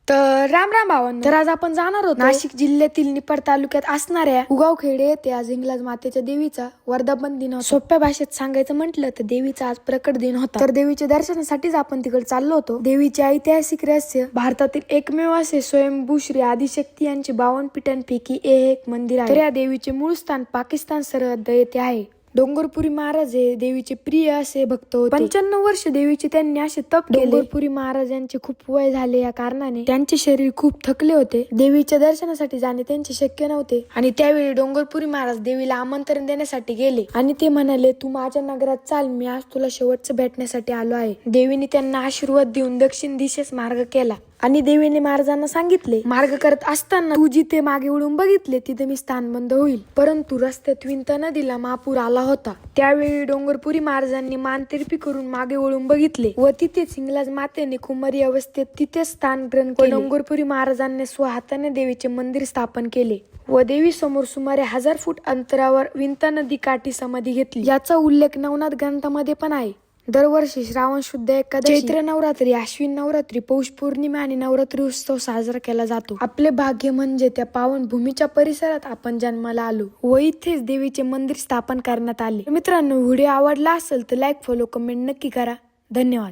तर राम राम भावांनो. तर आज आपण जाणार होतो नाशिक जिल्ह्यातील निफाड तालुक्यात असणाऱ्या उगावखेडे येथे आज इंग्लज मातेच्या देवीचा वर्धापन दिन होता. सोप्या भाषेत सांगायचं म्हटलं तर देवीचा आज प्रकट दिन होता. तर देवीच्या दर्शनासाठीच आपण तिकडे चाललो होतो. देवीचे ऐतिहासिक रहस्य, भारतातील एकमेव असे स्वयंभू श्री आदिशक्ती यांचे 52 पीठांपैकी एक मंदिर आहे. तर या देवीचे मूळ स्थान पाकिस्तान सरहद्द येथे आहे. डोंगरपुरी महाराज हे देवीचे प्रिय असे भक्त होते. 95 वर्ष देवीचे त्यांनी असे तप केले. डोंगरपुरी महाराज यांचे खूप वय झाले, या कारणाने त्यांचे शरीर खूप थकले होते. देवीच्या दर्शनासाठी जाणे त्यांचे शक्य नव्हते आणि त्यावेळी डोंगरपुरी महाराज देवीला आमंत्रण देण्यासाठी गेले आणि ते म्हणाले, तू माझ्या नगरात चाल, मी आज तुला शेवटचं भेटण्यासाठी आलो आहे. देवीने त्यांना आशीर्वाद देऊन दक्षिण दिशेस मार्ग केला आणि देवीने महाराजांना सांगितले, मार्ग करत असताना तू जिथे मागे वळून बघितले तिथे मी स्थान बंद होईल. परंतु रस्त्यात विंत नदीला महापूर आला होता. त्यावेळी डोंगरपुरी महाराजांनी मान तिरपी करून मागे वळून बघितले व तिथेच इंग्लज मातेने कुमारी अवस्थेत तिथेच स्थान ग्रहण केले. डोंगरपुरी महाराजांनी स्वहाताने देवीचे मंदिर स्थापन केले व देवी समोर सुमारे 1000 फूट अंतरावर विंत नदी काठी समाधी घेतली. याचा उल्लेख नवनाथ ग्रंथामध्ये पण आहे. दरवर्षी श्रावण शुद्ध एकादशी, चैत्र नवरात्री, अश्विन नवरात्री, पौष पौर्णिमा आणि नवरात्री उत्सव साजरा केला जातो. आपले भाग्य म्हणजे त्या पावन भूमीच्या परिसरात आपण जन्माला आलो व इथेच देवीचे मंदिर स्थापन करण्यात आले. मित्रांनो, व्हिडिओ आवडला असेल तर लाईक, फॉलो, कमेंट नक्की करा. धन्यवाद.